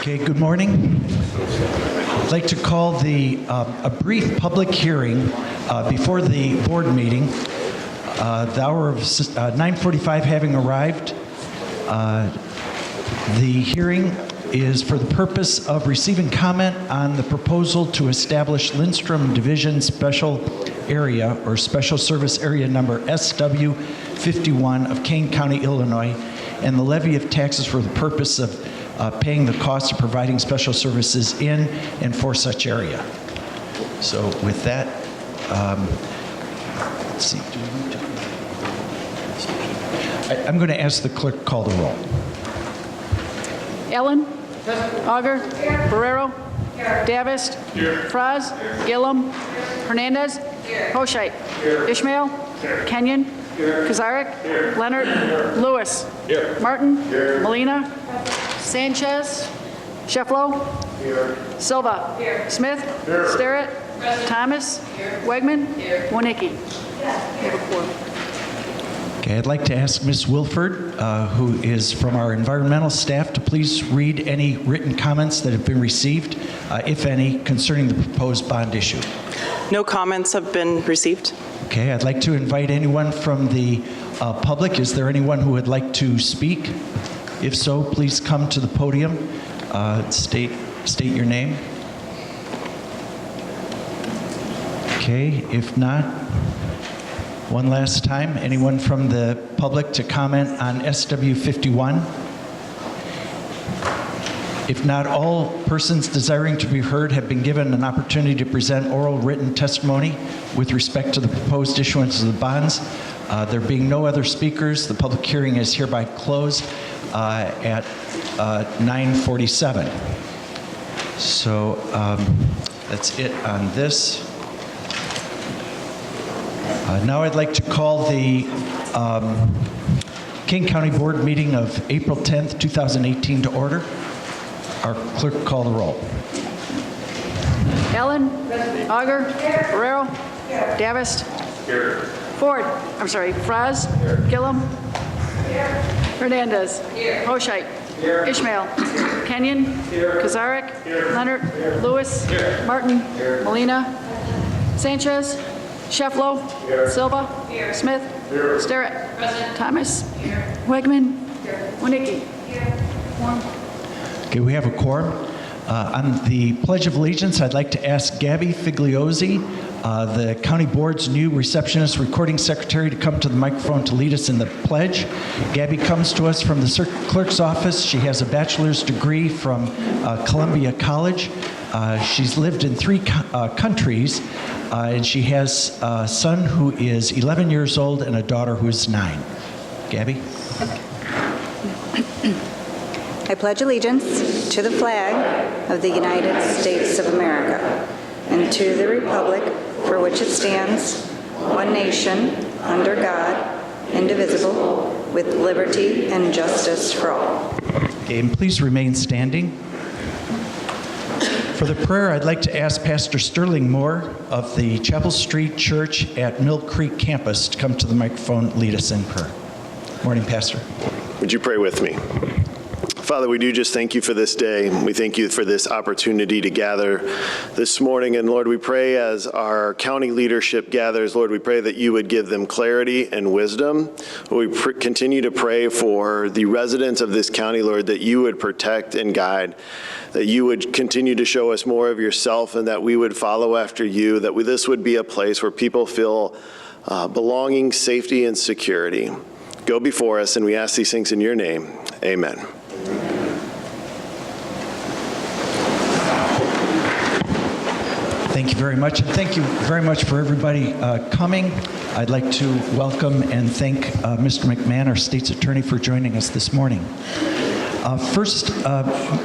Okay, good morning. I'd like to call a brief public hearing before the board meeting. The hour of 9:45 having arrived. The hearing is for the purpose of receiving comment on the proposal to establish Lindstrom Division Special Area or Special Service Area number SW51 of Kane County, Illinois, and the levy of taxes for the purpose of paying the cost of providing special services in and for such area. So with that, let's see. I'm going to ask the clerk to call the roll. Ellen? Auger? Barrero? Davis? Fraz? Gillum? Hernandez? Hoshite? Ishmael? Kenyon? Kazarek? Leonard? Lewis? Martin? Molina? Sanchez? Shefflo? Silva? Smith? Sterrett? Thomas? Wegman? Wonicky? Okay, I'd like to ask Ms. Wilford, who is from our environmental staff, to please read any written comments that have been received, if any, concerning the proposed bond issue. No comments have been received. Okay, I'd like to invite anyone from the public. Is there anyone who would like to speak? If so, please come to the podium. State your name. Okay, if not, one last time, anyone from the public to comment on SW51? If not, all persons desiring to be heard have been given an opportunity to present oral written testimony with respect to the proposed issuance of the bonds. There being no other speakers, the public hearing is hereby closed at 9:47. So that's it on this. Now I'd like to call the Kane County Board meeting of April 10th, 2018 to order. Our clerk call the roll. Ellen? Auger? Barrero? Davis? Ford? I'm sorry, Fraz? Gillum? Hernandez? Hoshite? Ishmael? Kenyon? Kazarek? Leonard? Lewis? Martin? Molina? Sanchez? Shefflo? Silva? Smith? Sterrett? Thomas? Wegman? Wonicky? Okay, we have a quorum. On the Pledge of Allegiance, I'd like to ask Gabby Figliozzi, the County Board's new receptionist recording secretary, to come to the microphone to lead us in the pledge. Gabby comes to us from the clerk's office. She has a bachelor's degree from Columbia College. She's lived in 3 countries, and she has a son who is 11 years old and a daughter who is 9. Gabby? I pledge allegiance to the flag of the United States of America and to the republic for which it stands, one nation, under God, indivisible, with liberty and justice for all. Okay, and please remain standing. For the prayer, I'd like to ask Pastor Sterling Moore of the Chapel Street Church at Mill Creek campus to come to the microphone and lead us in prayer. Morning, Pastor. Would you pray with me? Father, we do just thank you for this day. We thank you for this opportunity to gather this morning. And Lord, we pray as our county leadership gathers, Lord, we pray that you would give them clarity and wisdom. We continue to pray for the residents of this county, Lord, that you would protect and guide, that you would continue to show us more of yourself, and that we would follow after you, that this would be a place where people feel belonging, safety, and security. Go before us, and we ask these things in your name. Amen. Thank you very much, and thank you very much for everybody coming. I'd like to welcome and thank Mr. McMahon, our state's attorney, for joining us this morning. First,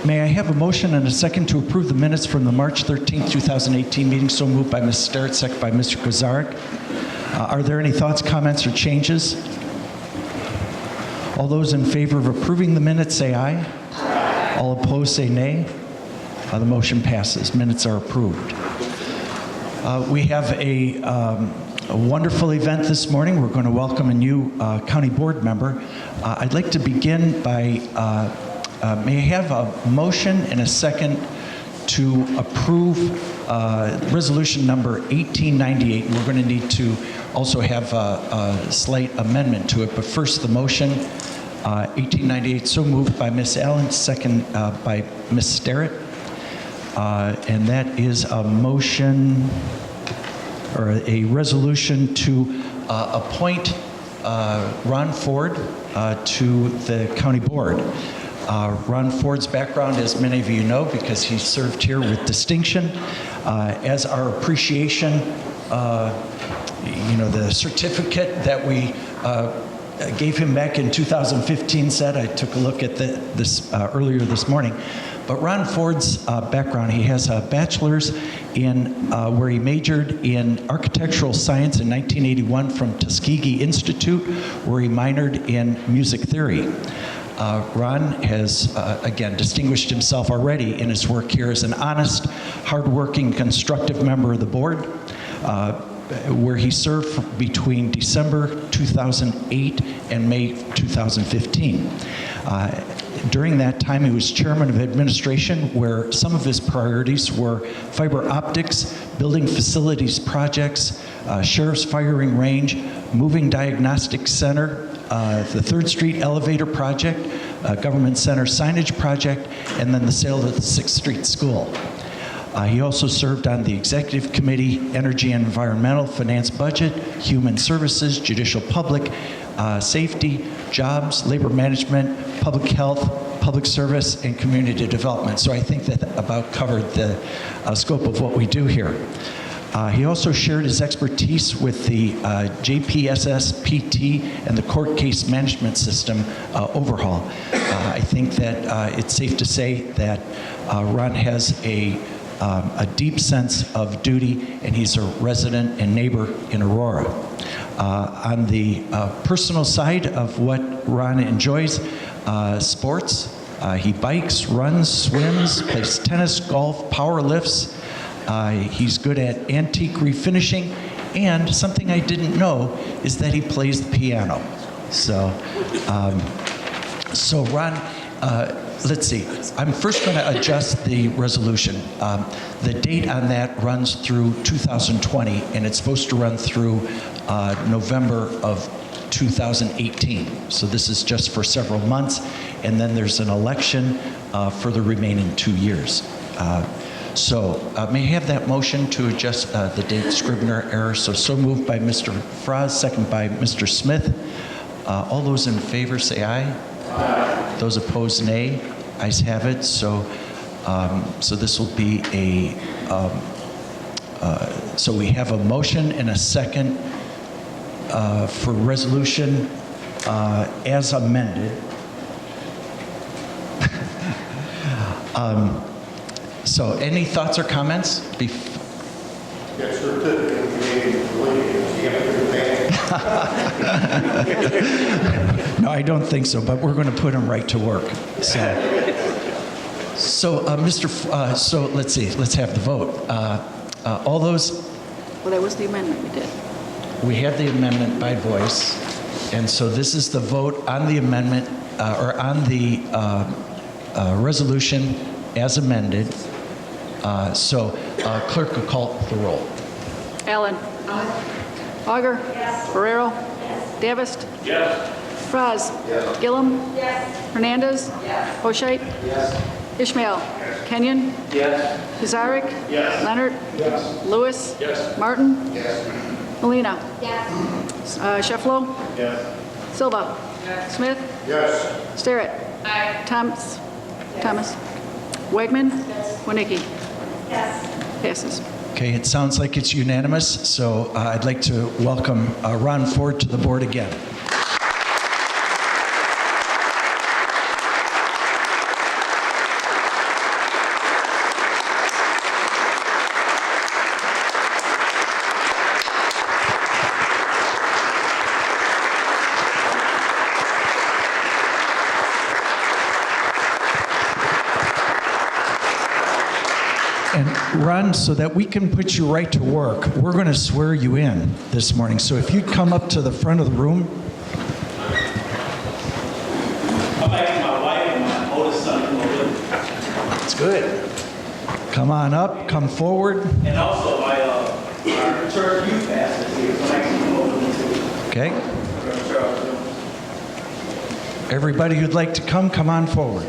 may I have a motion and a second to approve the minutes from the March 13th, 2018 meeting? So moved by Ms. Sterrett, second by Mr. Kazarek. Are there any thoughts, comments, or changes? All those in favor of approving the minutes say aye. Aye. All opposed say nay. The motion passes. Minutes are approved. We have a wonderful event this morning. We're going to welcome a new county board member. I'd like to begin by May I have a motion and a second to approve resolution number 1898? And we're going to need to also have a slight amendment to it. But first, the motion, 1898, so moved by Ms. Allen, second by Ms. Starrett. And that is a motion or a resolution to appoint Ron Ford to the county board. Ron Ford's background, as many of you know, because he served here with distinction, as our appreciation, the certificate that we gave him back in 2015 said. I took a look at this earlier this morning. But Ron Ford's background, he has a bachelor's in where he majored in architectural science in 1981 from Tuskegee Institute, where he minored in music theory. Ron has, again, distinguished himself already in his work here as an honest, hardworking, constructive member of the board, where he served between December 2008 and May 2015. During that time, he was chairman of administration, where some of his priorities were fiber optics, building facilities projects, sheriff's firing range, moving diagnostic center, the 3rd Street elevator project, government center signage project, and then the sale of the 6th Street School. He also served on the executive committee, energy and environmental, finance budget, human services, judicial public, safety, jobs, labor management, public health, public service, and community development. So I think that about covered the scope of what we do here. He also shared his expertise with the JPSS PT and the court case management system overhaul. I think that it's safe to say that Ron has a deep sense of duty, and he's a resident and neighbor in Aurora. On the personal side of what Ron enjoys, sports. He bikes, runs, swims, plays tennis, golf, power lifts. He's good at antique refinishing, and something I didn't know is that he plays the piano. So Ron, let's see. I'm first going to adjust the resolution. The date on that runs through 2020, and it's supposed to run through November of 2018. So this is just for several months, and then there's an election for the remaining 2 years. May I have that motion to adjust the date Scribner error? So moved by Mr. Fraz, second by Mr. Smith. All those in favor say aye. Aye. Those opposed, nay. Ayes have it. So this will be a. So we have a motion and a second for resolution as amended. So any thoughts or comments? No, I don't think so, but we're going to put him right to work. So let's see. Let's have the vote. All those. Well, that was the amendment we did. We have the amendment by voice, and so this is the vote on the amendment or on the resolution as amended. Clerk will call the roll. Allen. Auger. Yes. Ferrero. Yes. Davis. Yes. Fraz. Yes. Gillum. Yes. Hernandez. Yes. Hoshite. Yes. Ishmael. Yes. Kenyon. Yes. Kazarek. Yes. Leonard. Yes. Lewis. Yes. Martin. Yes. Molina. Yes. Shefflo. Yes. Silva. Yes. Smith. Yes. Starrett. Aye. Thomas. Wegman. Yes. Winicki. Yes. Passes. Okay, it sounds like it's unanimous, so I'd like to welcome Ron Ford to the board again. And Ron, so that we can put you right to work, we're going to swear you in this morning. So if you'd come up to the front of the room. I'm back to my wife and my oldest son. It's good. Come on up, come forward. And also, our church youth pastor is here, so I can come over to Okay. Charles. Everybody who'd like to come on forward.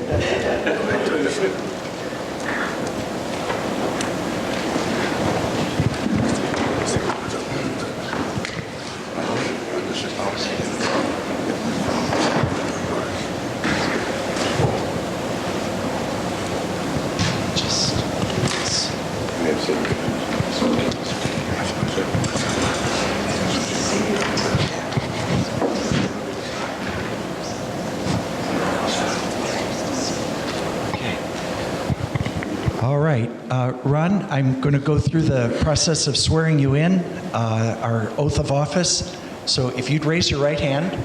All right, Ron, I'm going to go through the process of swearing you in, our oath of office. So if you'd raise your right hand.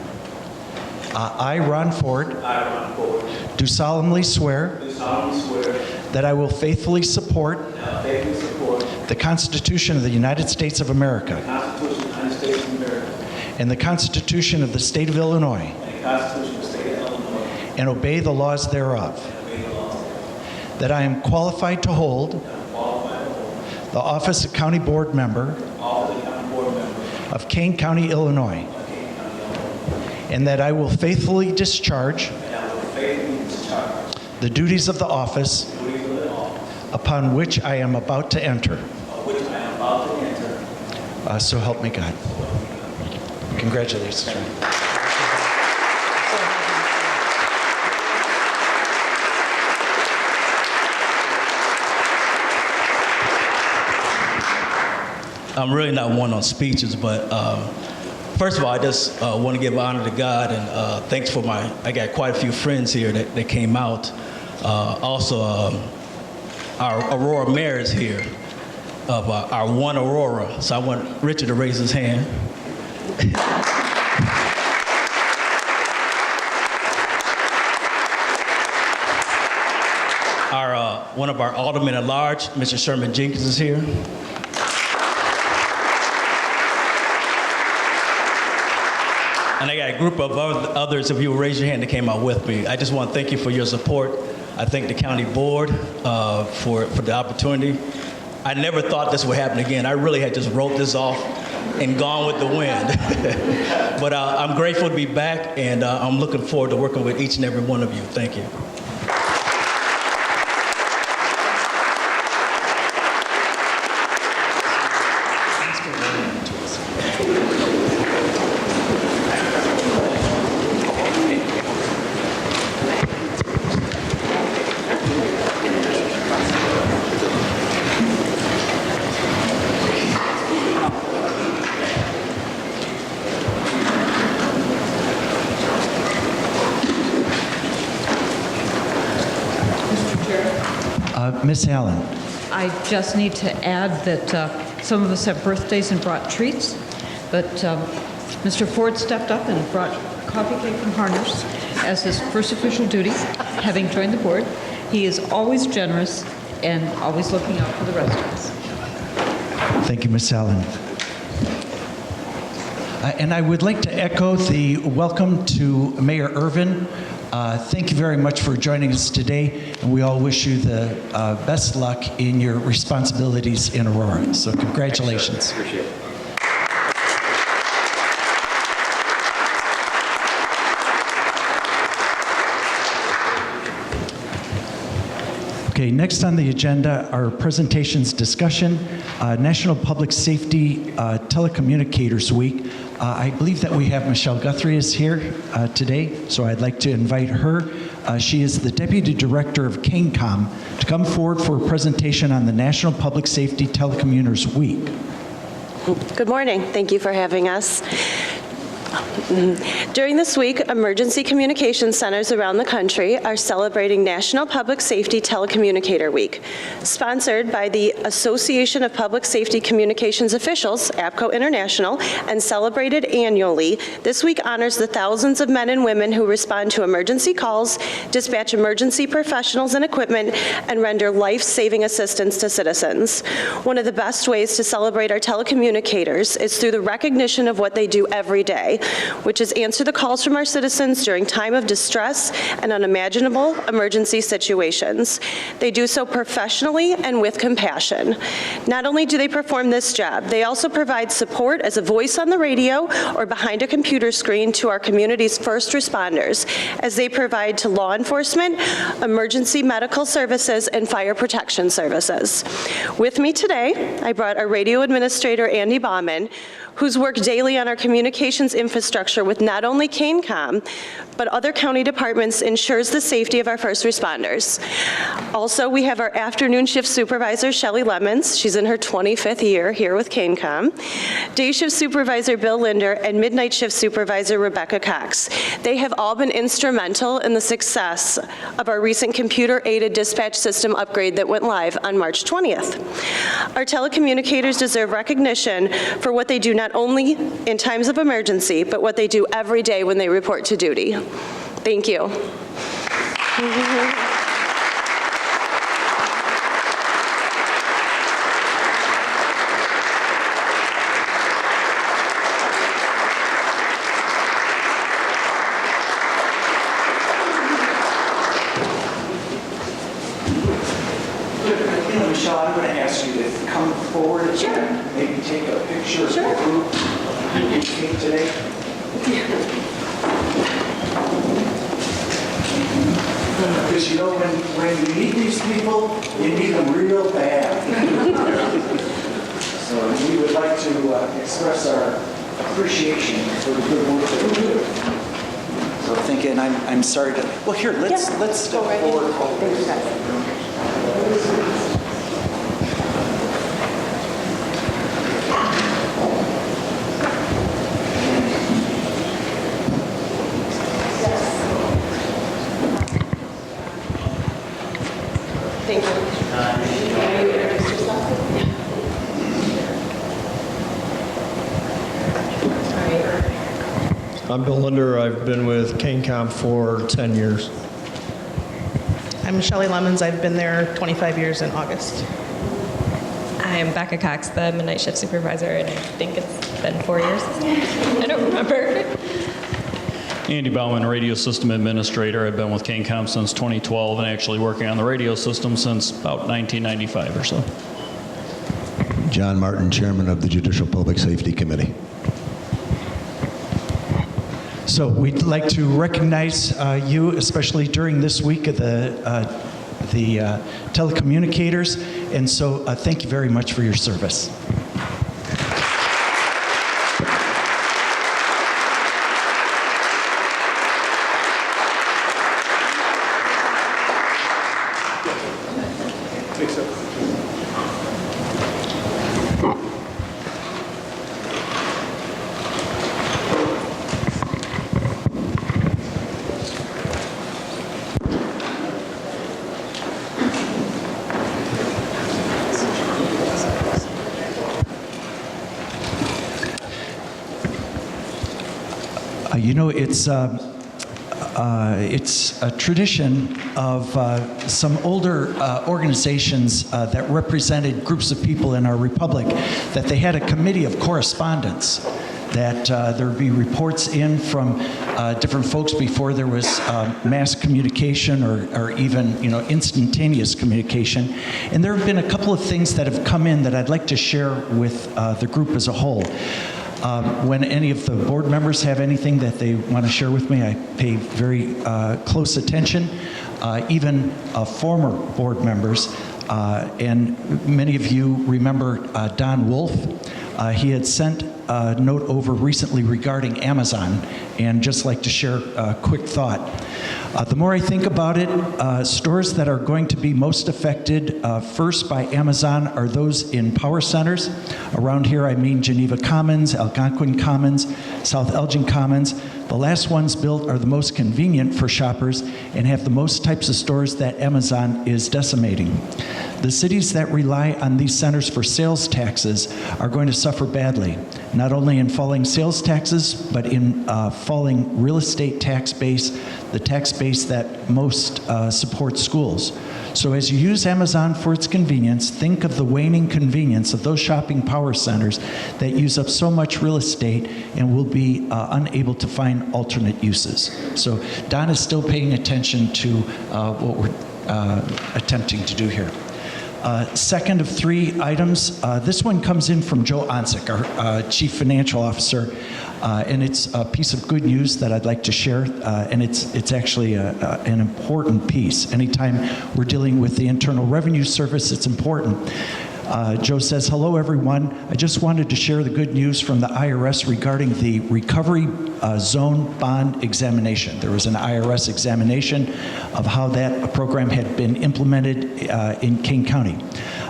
I, Ron Ford, do solemnly swear that I will faithfully support the Constitution of the United States of America and the Constitution of the State of Illinois and obey the laws thereof. That I am qualified to hold the office of County Board Member of Kane County, Illinois, and that I will faithfully discharge the duties of the office upon which I am about to enter. So help me God. Congratulations, Ron. I'm really not one on speeches, but first of all, I just want to give honor to God and thanks for I got quite a few friends here that came out. Also, our Aurora mayor is here of our One Aurora. So I want Richard to raise his hand. One of our aldermen at large, Mr. Sherman Jenkins, is here. And I got a group of others, if you will raise your hand, that came out with me. I just want to thank you for your support. I thank the county board for the opportunity. I never thought this would happen again. I really had just wrote this off and gone with the wind. But I'm grateful to be back, and I'm looking forward to working with each and every one of you. Thank you. Miss Allen. I just need to add that some of us have birthdays and brought treats, but Mr. Ford stepped up and brought coffee cake from Harners as his first official duty, having joined the board. He is always generous and always looking out for the rest of us. Thank you, Miss Allen. And I would like to echo the welcome to Mayor Irvin. Thank you very much for joining us today, and we all wish you the best luck in your responsibilities in Aurora. So congratulations. Appreciate it. Okay, next on the agenda, our presentations discussion, National Public Safety Telecommunicators Week. I believe that we have Michelle Guthrie is here today, so I'd like to invite her. She is the Deputy Director of KaneCom to come forward for a presentation on the National Public Safety Telecommunicators Week. Good morning. Thank you for having us. During this week, emergency communication centers around the country are celebrating National Public Safety Telecommunicator Week. Sponsored by the Association of Public Safety Communications Officials, APCO International, and celebrated annually, this week honors the thousands of men and women who respond to emergency calls, dispatch emergency professionals and equipment, and render life-saving assistance to citizens. One of the best ways to celebrate our telecommunicators is through the recognition of what they do every day. which is answer the calls from our citizens during time of distress and unimaginable emergency situations. They do so professionally and with compassion. Not only do they perform this job, they also provide support as a voice on the radio or behind a computer screen to our community's first responders as they provide to law enforcement, emergency medical services, and fire protection services. With me today, I brought our radio administrator, Andy Baumann, who's worked daily on our communications infrastructure with not only Kane but other county departments, ensures the safety of our first responders. Also, we have our afternoon shift supervisor, Shelley Lemons. She's in her 25th year here with Kane Day shift supervisor, Bill Linder, and midnight shift supervisor, Rebecca Cox. They have all been instrumental in the success of our recent computer-aided dispatch system upgrade that went live on March 20th. Our telecommunicators deserve recognition for what they do not only in times of emergency, but what they do every day when they report to duty. Thank you. Michelle, I'm going to ask you to come forward and maybe take a picture of the group you came today. Because you know, when you need these people, you need them real bad. So we would like to express our appreciation for the good work that we do. So thinking, I'm sorry to, well here, let's step forward. Thank you, guys. Thank you. I'm Bill Linder. I've been with Kane for 10 years. I'm Shelley Lemons. I've been there 25 years in August. I'm Becca Cox, the midnight shift supervisor, and I think it's been 4 years. I don't remember. Andy Baumann, radio system administrator. I've been with Kane since 2012 and actually working on the radio system since about 1995 or so. John Martin, chairman of the Judicial Public Safety Committee. So we'd like to recognize you, especially during this week of the telecommunicators, and so thank you very much for your service. You know, it's a tradition of some older organizations that represented groups of people in our republic, that they had a committee of correspondence, that there would be reports in from different folks before there was mass communication or even, you know, instantaneous communication. And there have been a couple of things that have come in that I'd like to share with the group as a whole. When any of the board members have anything that they want to share with me, I pay very close attention, even former board members. And many of you remember Don Wolf. He had sent a note over recently regarding Amazon, and just like to share a quick thought. The more I think about it, stores that are going to be most affected first by Amazon are those in power centers. Around here, I mean Geneva Commons, Algonquin Commons, South Elgin Commons. The last ones built are the most convenient for shoppers and have the most types of stores that Amazon is decimating. The cities that rely on these centers for sales taxes are going to suffer badly, not only in falling sales taxes, but in falling real estate tax base, the tax base that most supports schools. So as you use Amazon for its convenience, think of the waning convenience of those shopping power centers that use up so much real estate and will be unable to find alternate uses. So Don is still paying attention to what we're attempting to do here. Second of three items, this one comes in from Joe Onsick, our Chief Financial Officer, and it's a piece of good news that I'd like to share, and it's actually an important piece. Anytime we're dealing with the Internal Revenue Service, it's important. Joe says, hello everyone. I just wanted to share the good news from the IRS regarding the recovery zone bond examination. There was an IRS examination of how that program had been implemented in Kane County.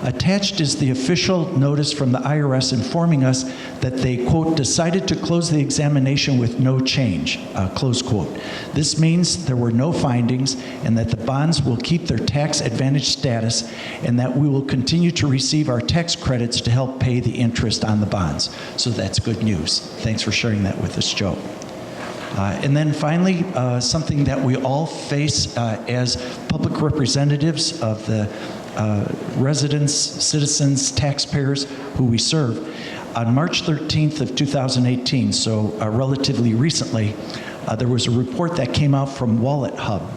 Attached is the official notice from the IRS informing us that they, quote, decided to close the examination with no change, close quote. This means there were no findings and that the bonds will keep their tax advantage status and that we will continue to receive our tax credits to help pay the interest on the bonds. So that's good news. Thanks for sharing that with us, Joe. And then finally, something that we all face as public representatives of the residents, citizens, taxpayers who we serve. On March 13th of 2018, so relatively recently, there was a report that came out from Wallet Hub,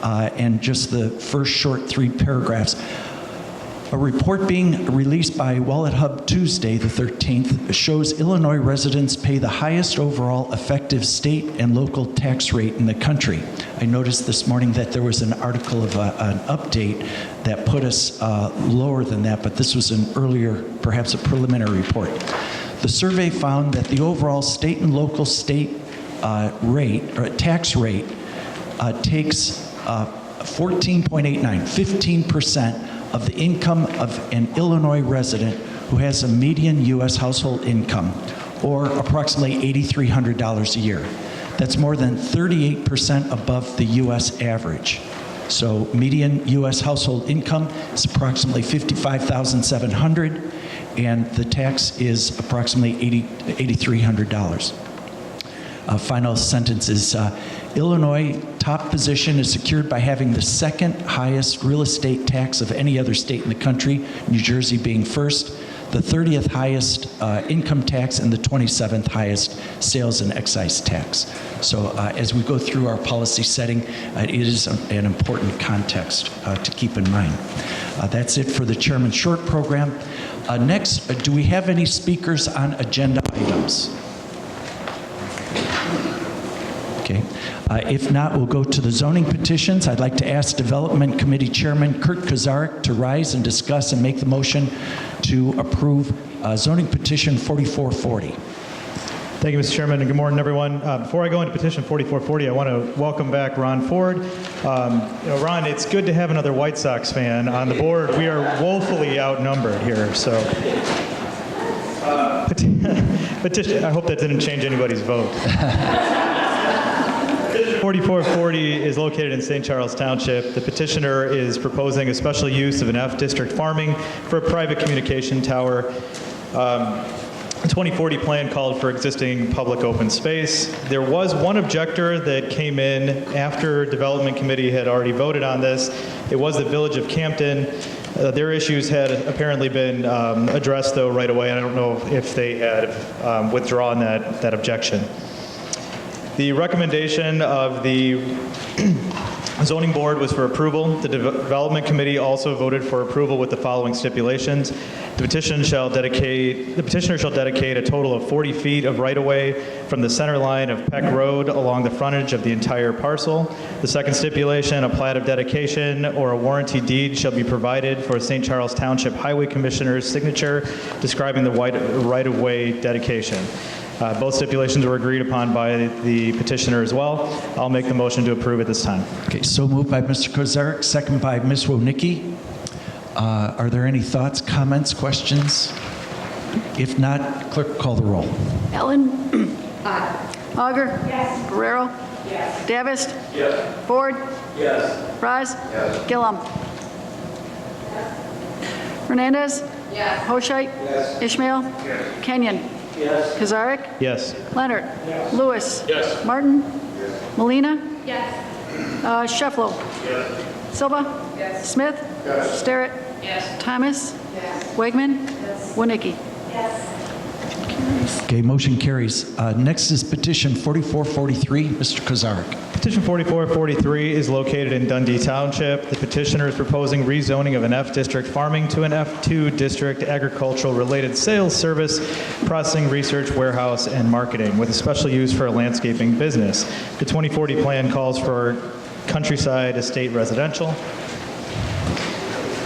and just the first short 3 paragraphs. A report being released by Wallet Hub Tuesday, the 13th, shows Illinois residents pay the highest overall effective state and local tax rate in the country. I noticed this morning that there was an article of an update that put us lower than that, but this was an earlier, perhaps a preliminary report. The survey found that the overall state and local state rate, or tax rate, takes 14.89, 15% of the income of an Illinois resident who has a median U.S. household income, or approximately $8,300 a year. That's more than 38% above the U.S. average. So median U.S. household income is approximately $55,700, and the tax is approximately $8,300. Final sentence is, Illinois top position is secured by having the second highest real estate tax of any other state in the country, New Jersey being first, the 30th highest income tax, and the 27th highest sales and excise tax. So as we go through our policy setting, it is an important context to keep in mind. That's it for the Chairman's short program. Next, do we have any speakers on agenda items? Okay. If not, we'll go to the zoning petitions. I'd like to ask Development Committee Chairman Kurt Kozarek to rise and discuss and make the motion to approve zoning petition 4440. Thank you, Mr. Chairman, and good morning, everyone. Before I go into petition 4440, I want to welcome back Ron Ford. Ron, it's good to have another White Sox fan on the board. We are woefully outnumbered here, so. Petition, I hope that didn't change anybody's vote. 4440 is located in St. Charles Township. The petitioner is proposing a special use of an F district farming for a private communication tower. The 2040 plan called for existing public open space. There was one objector that came in after Development Committee had already voted on this. It was the Village of Campton. Their issues had apparently been addressed, though, right away. I don't know if they had withdrawn that objection. The recommendation of the Zoning Board was for approval. The Development Committee also voted for approval with the following stipulations. The petitioner shall dedicate a total of 40 feet of right-of-way from the center line of Peck Road along the frontage of the entire parcel. The second stipulation, a plat of dedication or a warranty deed shall be provided for St. Charles Township Highway Commissioner's signature describing the right-of-way dedication. Both stipulations were agreed upon by the petitioner as well. I'll make the motion to approve at this time. Okay, so moved by Mr. Kozarek, second by Ms. Wojnicki. Are there any thoughts, comments, questions? If not, clerk, call the roll. Ellen? Aye. Auger? Yes. Guerrero? Yes. Davis? Yes. Ford? Yes. Raz? Yes. Gillum? Yes. Hernandez? Yes. Hoshite? Yes. Ishmael? Yes. Kenyon? Yes. Kozarek? Yes. Leonard? Yes. Lewis? Yes. Martin? Yes. Molina? Yes. Shefflo? Yes. Silva? Yes. Smith? Starrett? Thomas? Wegman? Winicki? Okay, motion carries. Next is petition 4443. Mr. Kozarek. Petition 4443 is located in Dundee Township. The petitioner is proposing rezoning of an F district farming to an F2 district agricultural related sales service, processing, research, warehouse, and marketing with a special use for a landscaping business. The 2040 plan calls for countryside estate residential.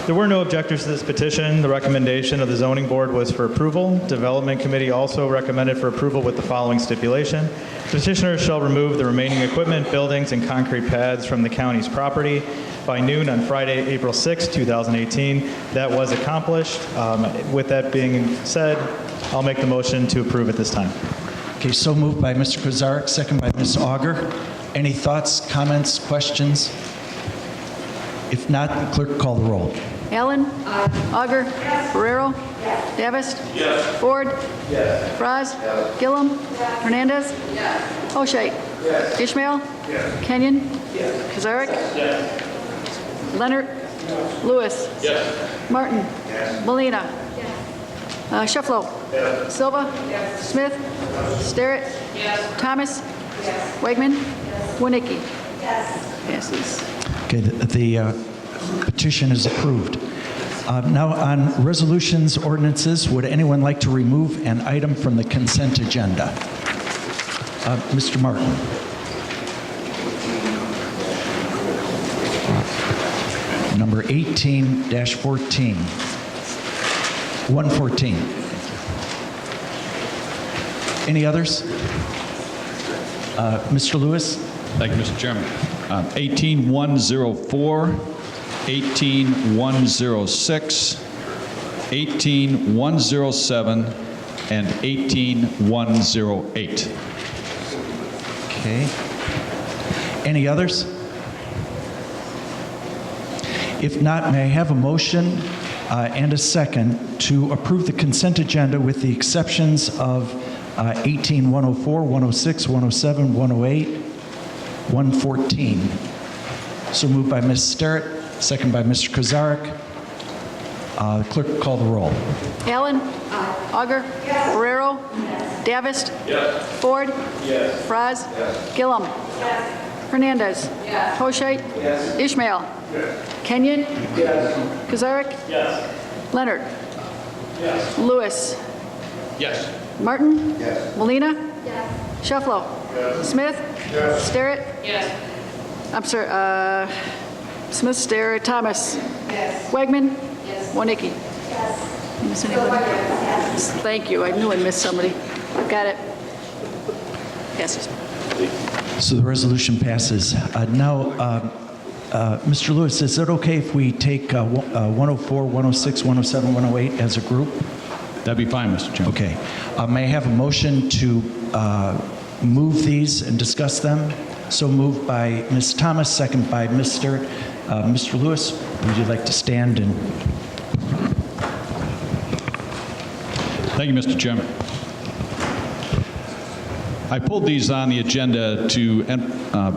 There were no objectors to this petition. The recommendation of the zoning board was for approval. Development committee also recommended for approval with the following stipulation. Petitioner shall remove the remaining equipment, buildings, and concrete pads from the county's property by noon on Friday, April 6, 2018. That was accomplished. With that being said, I'll make the motion to approve at this time. Okay, so moved by Mr. Kozarek, second by Ms. Auger. Any thoughts, comments, questions? If not, the clerk call the roll. Allen? Auger? Ferrero? Davis? Ford? Fraz? Gillum? Hernandez? O'Shea? Ishmael? Kenyon? Kozarek? Leonard? Lewis? Martin? Molina? Shefflo? Silva? Smith? Starrett? Thomas? Wegman? Winicki? Passes. Okay, the petition is approved. Now on resolutions, ordinances, would anyone like to remove an item from the consent agenda? Mr. Martin. Number 18-14. 114. Any others? Mr. Lewis? Thank you, Mr. Chairman. 18104, 18106, 18107, and 18108. Okay. Any others? If not, may I have a motion and a second to approve the consent agenda with the exceptions of 18104, 106, 107, 108, 114. So moved by Ms. Starrett, second by Mr. Kozarek. Clerk, call the roll. Allen? Auger? Ferrero? Davis? Ford? Fraz? Gillum? Hernandez? O'Shea? Ishmael? Kenyon? Kozarek? Leonard? Lewis? Martin? Molina? Shefflo? Smith? Starrett? I'm sorry, Smith, Starrett, Thomas? Wegman? Winicki? Miss anybody? Thank you. I knew I missed somebody. Got it. Passes. So the resolution passes. Now, Mr. Lewis, is it okay if we take 104, 106, 107, 108 as a group? That'd be fine, Mr. Chairman. Okay. May I have a motion to move these and discuss them? So moved by Ms. Thomas, second by Mr. Lewis. Would you like to stand and... Thank you, Mr. Chairman. I pulled these on the agenda to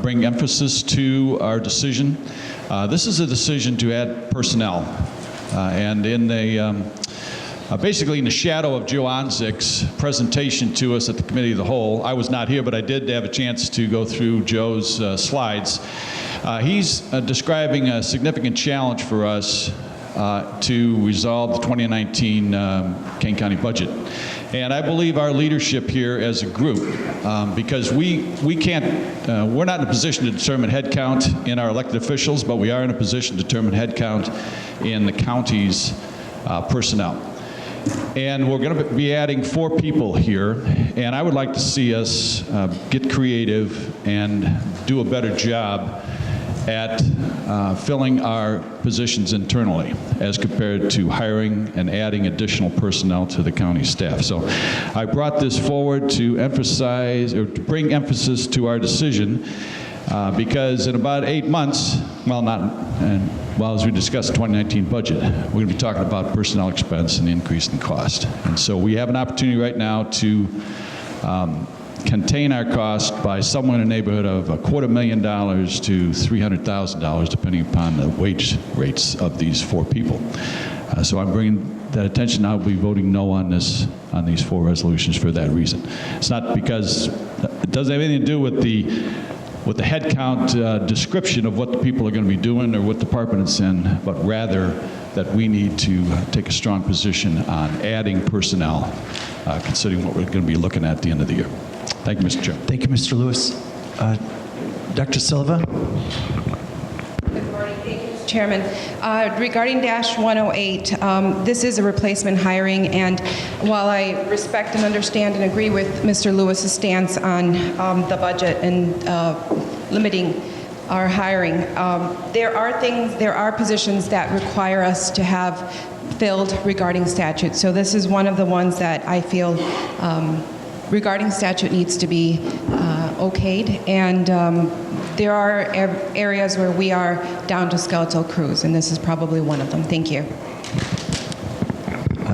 bring emphasis to our decision. This is a decision to add personnel. And in the basically in the shadow of Joe Onzik's presentation to us at the Committee of the Whole, I was not here, but I did have a chance to go through Joe's slides. He's describing a significant challenge for us to resolve the 2019 Kane County budget. And I believe our leadership here as a group, because we can't, we're not in a position to determine headcount in our elected officials, but we are in a position to determine headcount in the county's personnel. And we're going to be adding 4 people here, and I would like to see us get creative and do a better job at filling our positions internally as compared to hiring and adding additional personnel to the county staff. So I brought this forward to emphasize or to bring emphasis to our decision because in about 8 months, well, as we discuss the 2019 budget, we're going to be talking about personnel expense and increase in cost. And so we have an opportunity right now to contain our cost by somewhere in the neighborhood of $250,000 to $300,000, depending upon the wage rates of these 4 people. So I'm bringing that attention. I'll be voting no on these 4 resolutions for that reason. It's not because it doesn't have anything to do with the head count description of what the people are going to be doing or what department it's in, but rather that we need to take a strong position on adding personnel, considering what we're going to be looking at the end of the year. Thank you, Mr. Chair. Thank you, Mr. Lewis. Dr. Silva? Chairman, regarding Dash 108, this is a replacement hiring, and while I respect and understand and agree with Mr. Lewis's stance on the budget and limiting our hiring, there are positions that require us to have filled regarding statute. So this is one of the ones that I feel regarding statute needs to be okayed, and there are areas where we are down to skeletal crews, and this is probably one of them. Thank you.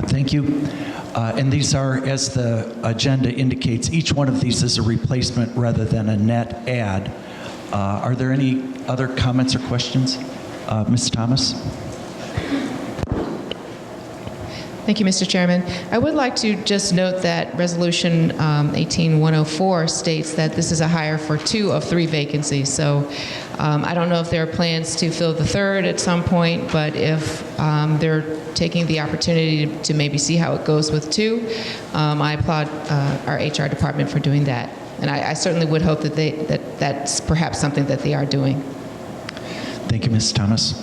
Thank you. And these are, as the agenda indicates, each one of these is a replacement rather than a net add. Are there any other comments or questions? Ms. Thomas? Thank you, Mr. Chairman. I would like to just note that Resolution 18104 states that this is a hire for 2 of 3 vacancies. So I don't know if there are plans to fill the 3rd at some point, but if they're taking the opportunity to maybe see how it goes with 2, I applaud our HR department for doing that. And I certainly would hope that that's perhaps something that they are doing. Thank you, Ms. Thomas.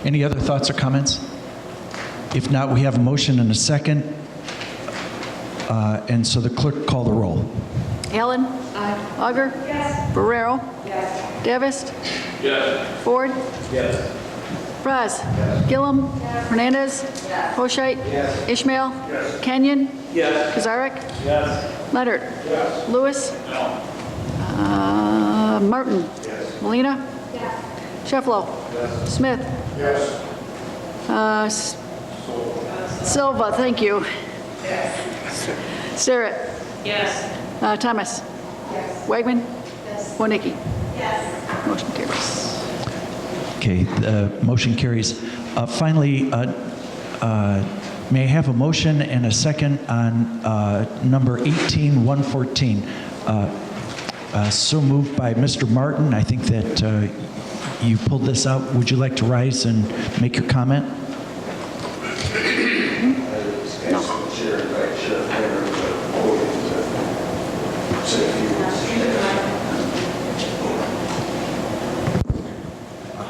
Any other thoughts or comments? If not, we have a motion and a second. And so the clerk call the roll. Allen? Aye. Auger? Yes. Barrero? Yes. Davis? Yes. Ford? Yes. Fraz? Yes. Gillum? Yes. Hernandez? Yes. Hoshite? Yes. Ishmael? Yes. Kenyon? Yes. Kazarek? Yes. Leonard? Yes. Lewis? No. Martin? Yes. Molina? Yes. Shefflow? Yes. Smith? Yes. Silva, thank you. Yes. Starrett? Yes. Thomas? Yes. Wegman? Yes. Wonicky? Yes. Motion carries. Okay, the motion carries. Finally, may I have a motion and a second on number 18114? So moved by Mr. Martin. I think that you pulled this out. Would you like to rise and make your comment?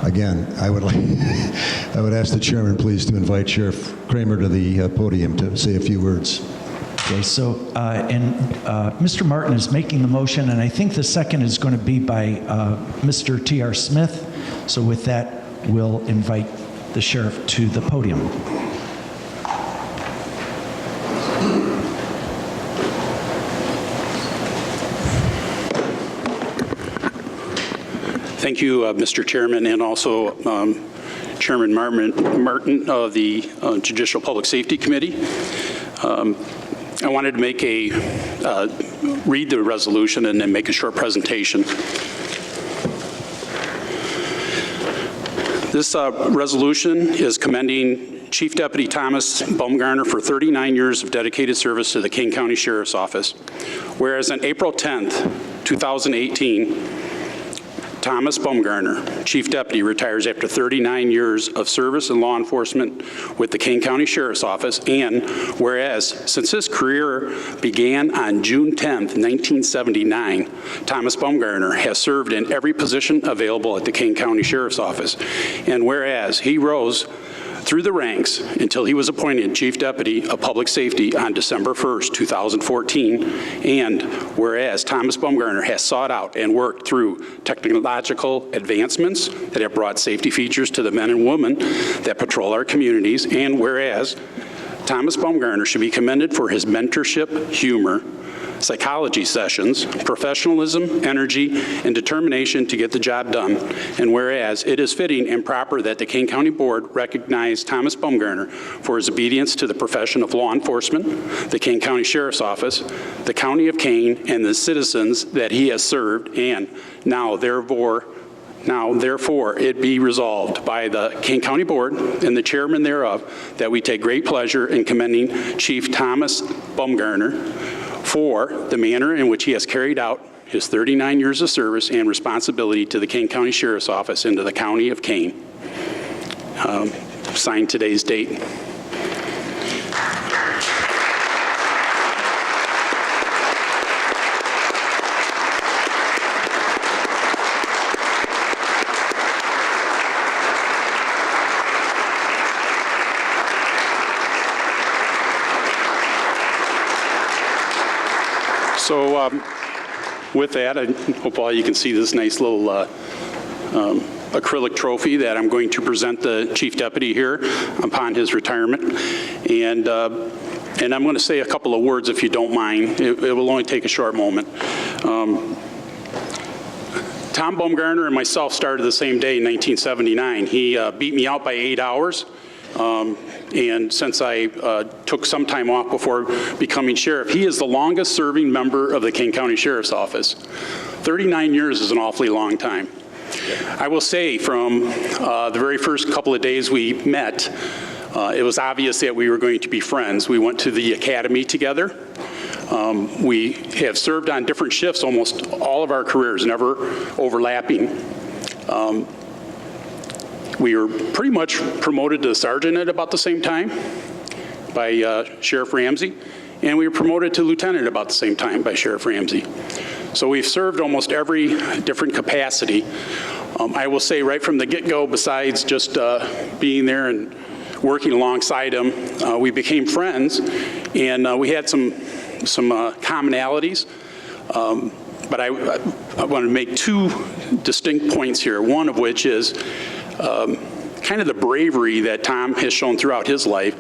Again, I would ask the chairman, please, to invite Sheriff Kramer to the podium to say a few words. Okay, so, Mr. Martin is making the motion, and I think the second is going to be by Mr. T.R. Smith. So with that, we'll invite the sheriff to the podium. Thank you, Mr. Chairman, and also Chairman Martin of the Judicial Public Safety Committee. I wanted to read the resolution and then make a short presentation. This resolution is commending Chief Deputy Thomas Baumgartner for 39 years of dedicated service to the Kane County Sheriff's Office. Whereas on April 10th, 2018, Thomas Baumgartner, Chief Deputy, retires after 39 years of service in law enforcement with the Kane County Sheriff's Office, and whereas since his career began on June 10th, 1979, Thomas Baumgartner has served in every position available at the Kane County Sheriff's Office, and whereas he rose through the ranks until he was appointed Chief Deputy of Public Safety on December 1st, 2014, and whereas Thomas Baumgartner has sought out and worked through technological advancements that have brought safety features to the men and women that patrol our communities, and whereas Thomas Baumgartner should be commended for his mentorship, humor, psychology sessions, professionalism, energy, and determination to get the job done. And whereas it is fitting and proper that the Kane County Board recognize Thomas Baumgartner for his obedience to the profession of law enforcement, the Kane County Sheriff's Office, the County of Kane, and the citizens that he has served, and now therefore it be resolved by the Kane County Board and the chairman thereof that we take great pleasure in commending Chief Thomas Baumgartner for the manner in which he has carried out his 39 years of service and responsibility to the Kane County Sheriff's Office and to the County of Kane. Signed today's date. So with that, I hope all you can see this nice little acrylic trophy that I'm going to present the Chief Deputy here upon his retirement. And I'm going to say a couple of words if you don't mind. It will only take a short moment. Tom Baumgartner and myself started the same day in 1979. He beat me out by 8 hours. And since I took some time off before becoming sheriff, he is the longest serving member of the Kane County Sheriff's Office. 39 years is an awfully long time. I will say from the very first couple of days we met, it was obvious that we were going to be friends. We went to the academy together. We have served on different shifts almost all of our careers, never overlapping. We were pretty much promoted to sergeant at about the same time by Sheriff Ramsey, and we were promoted to lieutenant about the same time by Sheriff Ramsey. So we've served almost every different capacity. I will say right from the get-go, besides just being there and working alongside him, we became friends, and we had some commonalities. But I want to make two distinct points here, one of which is kind of the bravery that Tom has shown throughout his life.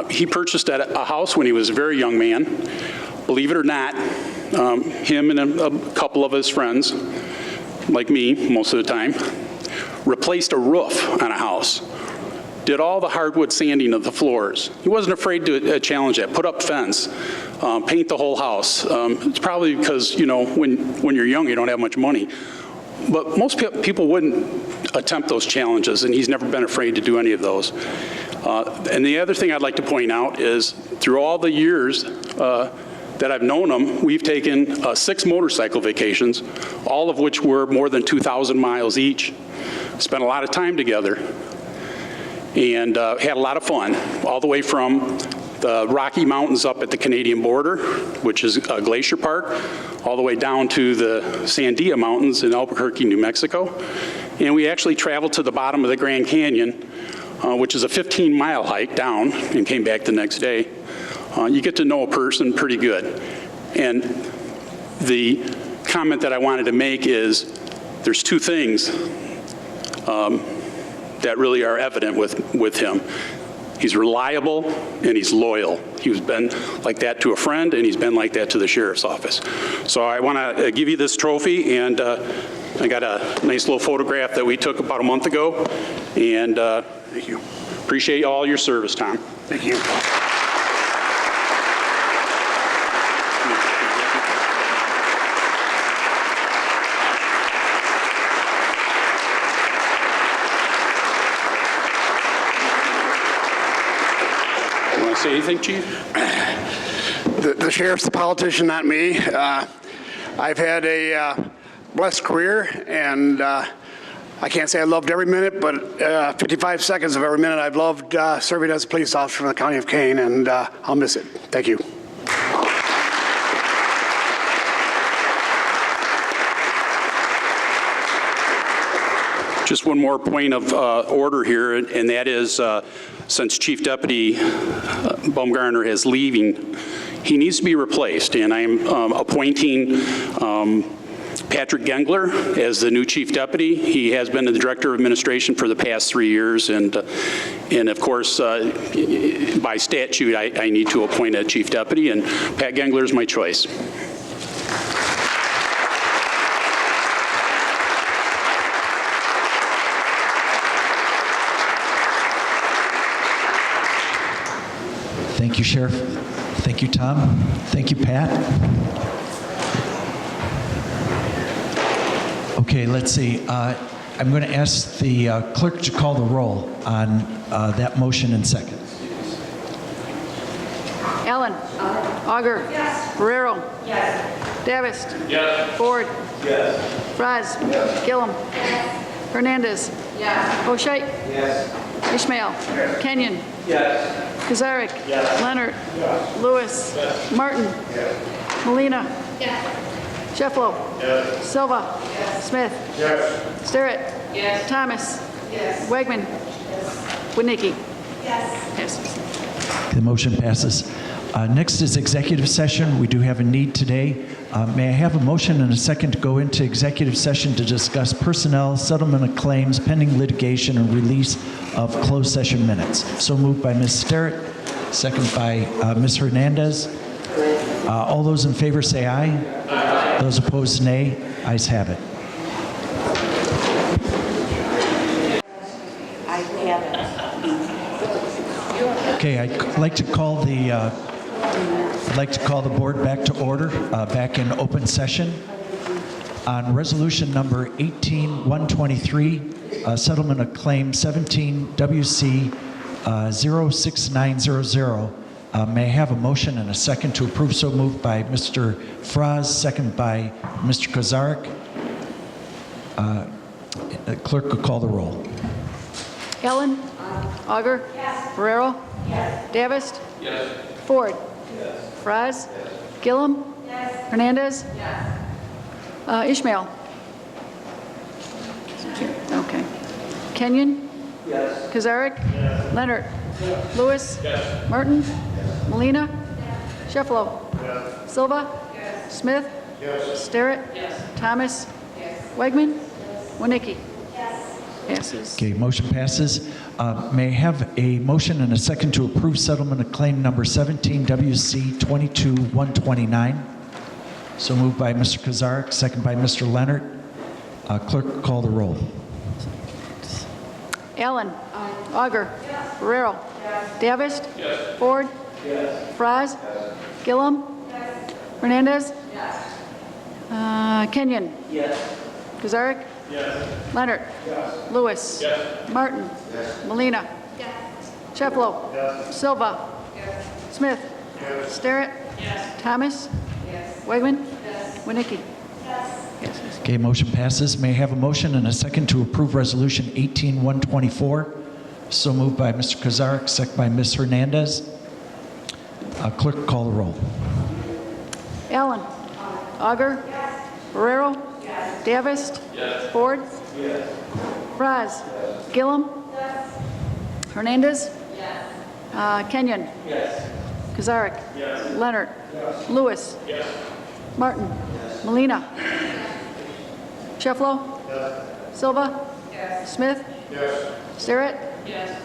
He purchased a house when he was a very young man. Believe it or not, him and a couple of his friends, like me most of the time, replaced a roof on a house, did all the hardwood sanding of the floors. He wasn't afraid to challenge that, put up fence, paint the whole house. It's probably because, you know, when you're young, you don't have much money. But most people wouldn't attempt those challenges, and he's never been afraid to do any of those. And the other thing I'd like to point out is through all the years that I've known him, we've taken 6 motorcycle vacations, all of which were more than 2,000 miles each. Spent a lot of time together and had a lot of fun, all the way from the Rocky Mountains up at the Canadian border, which is a glacier park, all the way down to the Sandia Mountains in Albuquerque, New Mexico. And we actually traveled to the bottom of the Grand Canyon, which is a 15-mile hike down, and came back the next day. You get to know a person pretty good. And the comment that I wanted to make is there's two things that really are evident with him. He's reliable and he's loyal. He's been like that to a friend, and he's been like that to the sheriff's office. So I want to give you this trophy, and I got a nice little photograph that we took about a month ago, and thank you. Appreciate all your service, Tom. Thank you. Say anything, Chief? The sheriff's the politician, not me. I've had a blessed career, and I can't say I loved every minute, but 55 seconds of every minute I've loved serving as a police officer for the County of Kane, and I'll miss it. Thank you. Just one more point of order here, and that is since Chief Deputy Baumgartner is leaving, he needs to be replaced, and I'm appointing Patrick Gengler as the new Chief Deputy. He has been the Director of Administration for the past 3 years, and of course, by statute, I need to appoint a Chief Deputy, and Pat Gengler is my choice. Thank you, Sheriff. Thank you, Tom. Thank you, Pat. Okay, let's see. I'm going to ask the clerk to call the roll on that motion and second. Allen. Auger. Ferrero. Davis. Ford. Fries. Gillum. Hernandez. O'Shea. Ishmael. Kenyon. Kazarek. Leonard. Lewis. Martin. Molina. Shefflo. Silva. Smith. Sterrett. Thomas. Wegman. Winicki. Yes. The motion passes. Next is executive session. We do have a need today. May I have a motion and a second to go into executive session to discuss personnel, settlement of claims, pending litigation, and release of closed session minutes? So moved by Ms. Sterrett, second by Ms. Hernandez. All those in favor say aye. Those opposed, nay. Ayes have it. Okay, I'd like to call the board back to order, back in open session. On resolution number 18-123, settlement of claim 17 WC 06900. May I have a motion and a second to approve? So moved by Mr. Fraz, second by Mr. Kazarek. Clerk could call the roll. Allen. Auger. Ferrero. Davis. Ford. Fries. Gillum. Hernandez. Ishmael. Okay. Kenyon. Kazarek. Leonard. Lewis. Martin. Molina. Shefflo. Silva. Smith. Sterrett. Thomas. Wegman. Winicki. Passes. Okay, motion passes. May I have a motion and a second to approve settlement of claim number 17 WC 22129? So moved by Mr. Kazarek, second by Mr. Leonard. Clerk, call the roll. Allen. Auger. Ferrero. Davis. Ford. Fries. Gillum. Hernandez. Kenyon. Kazarek. Leonard. Lewis. Martin. Molina. Shefflo. Silva. Smith. Sterrett. Thomas. Wegman. Winicki. Okay, motion passes. May I have a motion and a second to approve resolution 18-124? So moved by Mr. Kazarek, second by Ms. Hernandez. Clerk, call the roll. Allen. Auger. Ferrero. Davis. Ford. Fries. Gillum. Hernandez. Kenyon. Kazarek. Leonard. Lewis. Martin. Molina. Shefflo. Silva. Smith. Sterrett.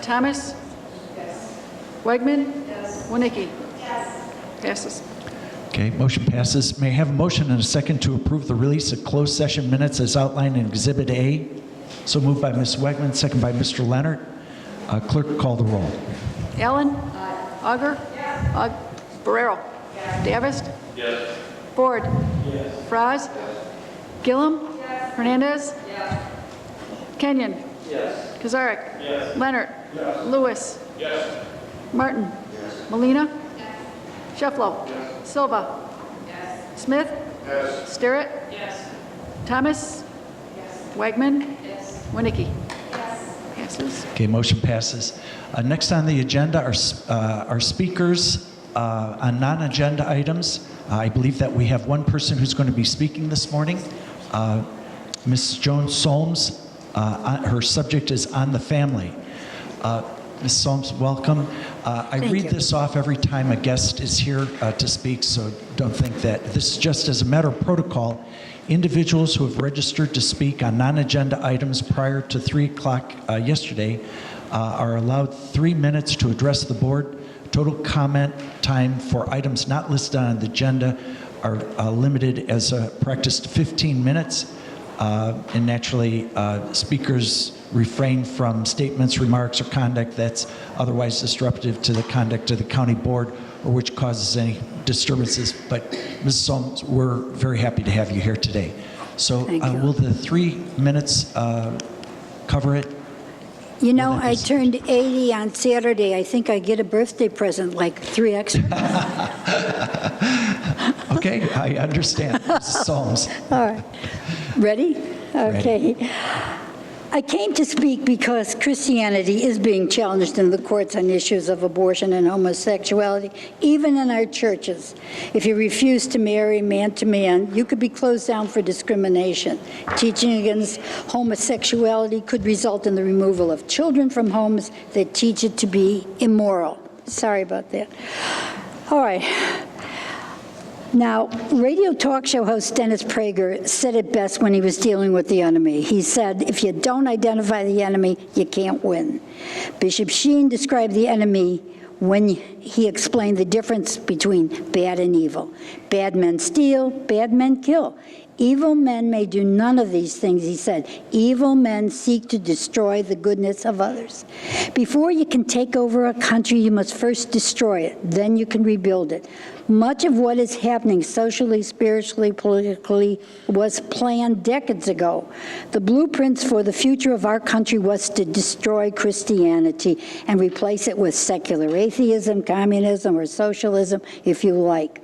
Thomas. Wegman. Winicki. Passes. Okay, motion passes. May I have a motion and a second to approve the release of closed session minutes as outlined in Exhibit A? So moved by Ms. Wegman, second by Mr. Leonard. Clerk, call the roll. Allen. Auger. Barrero. Davis. Ford. Fries. Gillum. Hernandez. Kenyon. Kazarek. Leonard. Lewis. Martin. Molina. Shefflo. Silva. Smith. Sterrett. Thomas. Wegman. Winicki. Passes. Okay, motion passes. Next on the agenda are speakers on non-agenda items. I believe that we have one person who's going to be speaking this morning. Ms. Joan Solms. Her subject is on the family. Ms. Solms, welcome. I read this off every time a guest is here to speak, so don't think that. This is just as a matter of protocol. Individuals who have registered to speak on non-agenda items prior to 3 o'clock yesterday are allowed 3 minutes to address the board. Total comment time for items not listed on the agenda are limited as a practice to 15 minutes. And naturally, speakers refrain from statements, remarks, or conduct that's otherwise disruptive to the conduct of the county board or which causes any disturbances. But Mrs. Solms, we're very happy to have you here today. So will the 3 minutes cover it? You know, I turned 80 on Saturday. I think I get a birthday present, like 3 extra. Okay, I understand, Mrs. Solms. All right. Ready? Okay. Ready. I came to speak because Christianity is being challenged in the courts on issues of abortion and homosexuality, even in our churches. If you refuse to marry man to man, you could be closed down for discrimination. Teaching against homosexuality could result in the removal of children from homes that teach it to be immoral. Sorry about that. All right. Now, radio talk show host Dennis Prager said it best when he was dealing with the enemy. He said, if you don't identify the enemy, you can't win. Bishop Sheen described the enemy when he explained the difference between bad and evil. Bad men steal, bad men kill. Evil men may do none of these things, he said. Evil men seek to destroy the goodness of others. Before you can take over a country, you must first destroy it. Then you can rebuild it. Much of what is happening socially, spiritually, politically was planned decades ago. The blueprints for the future of our country was to destroy Christianity and replace it with secular atheism, communism, or socialism, if you like.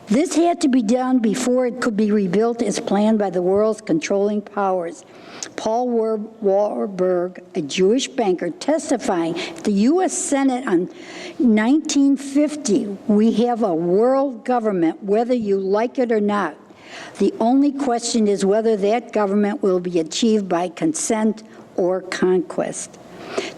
This had to be done before it could be rebuilt as planned by the world's controlling powers. Paul Warburg, a Jewish banker, testifying at the U.S. Senate on 1950, we have a world government, whether you like it or not. The only question is whether that government will be achieved by consent or conquest.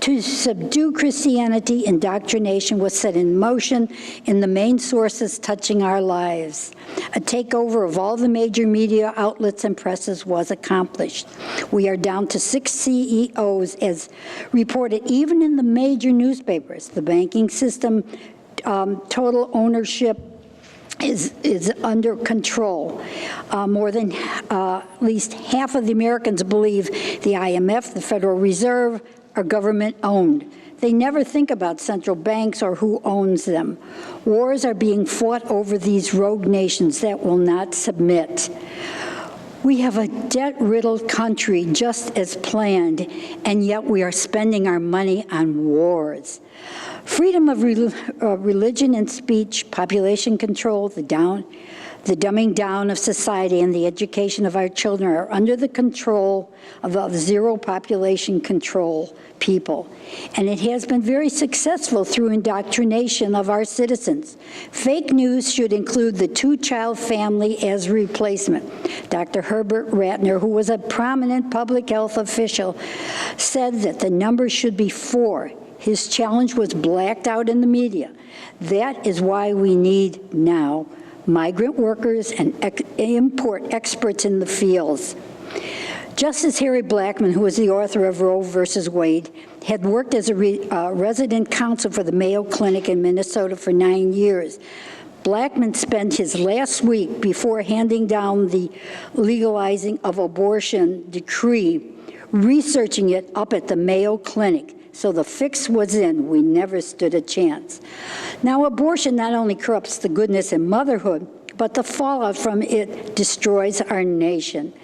To subdue Christianity, indoctrination was set in motion in the main sources touching our lives. A takeover of all the major media outlets and presses was accomplished. We are down to 6 CEOs as reported even in the major newspapers. The banking system, total ownership is under control. More than at least half of the Americans believe the IMF, the Federal Reserve, are government-owned. They never think about central banks or who owns them. Wars are being fought over these rogue nations that will not submit. We have a debt-riddled country just as planned, and yet we are spending our money on wars. Freedom of religion and speech, population control, the dumbing down of society, and the education of our children are under the control of zero population control people. And it has been very successful through indoctrination of our citizens. Fake news should include the 2-child family as replacement. Dr. Herbert Ratner, who was a prominent public health official, said that the number should be 4. His challenge was blacked out in the media. That is why we need now migrant workers and import experts in the fields. Justice Harry Blackmun, who was the author of Roe v. Wade, had worked as a resident counsel for the Mayo Clinic in Minnesota for 9 years. Blackmun spent his last week before handing down the legalizing of abortion decree researching it up at the Mayo Clinic. So the fix was in. We never stood a chance. Now, abortion not only corrupts the goodness in motherhood, but the fallout from it destroys our nation.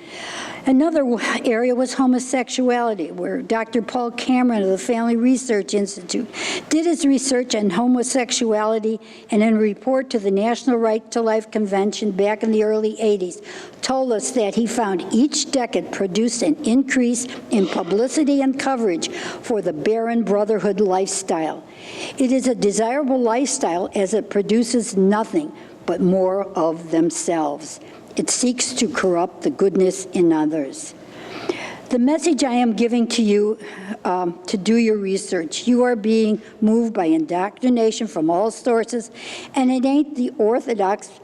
Another area was homosexuality, where Dr. Paul Cameron of the Family Research Institute did his research on homosexuality, and in a report to the National Right to Life Convention back in the early 80s, told us that he found each decade produced an increase in publicity and coverage for the barren brotherhood lifestyle. It is a desirable lifestyle as it produces nothing but more of themselves. It seeks to corrupt the goodness in others. The message I am giving to you to do your research, you are being moved by indoctrination from all sources, and it ain't the Orthodox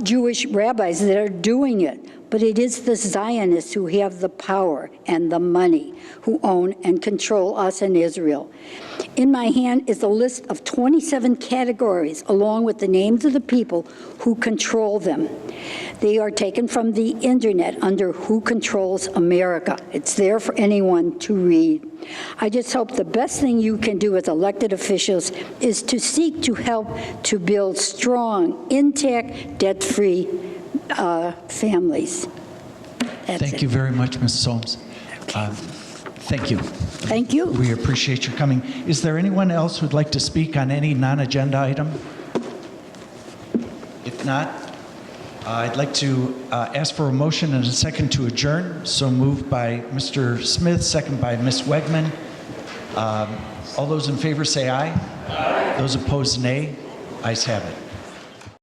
Jewish rabbis that are doing it, but it is the Zionists who have the power and the money, who own and control us in Israel. In my hand is a list of 27 categories, along with the names of the people who control them. They are taken from the internet under Who Controls America. It's there for anyone to read. I just hope the best thing you can do as elected officials is to seek to help to build strong, intact, debt-free families. Thank you very much, Ms. Solms. Thank you. Thank you. We appreciate your coming. Is there anyone else who'd like to speak on any non-agenda item? If not, I'd like to ask for a motion and a second to adjourn. So moved by Mr. Smith, second by Ms. Wegman. All those in favor say aye. Aye. Those opposed, nay. Ayes have it.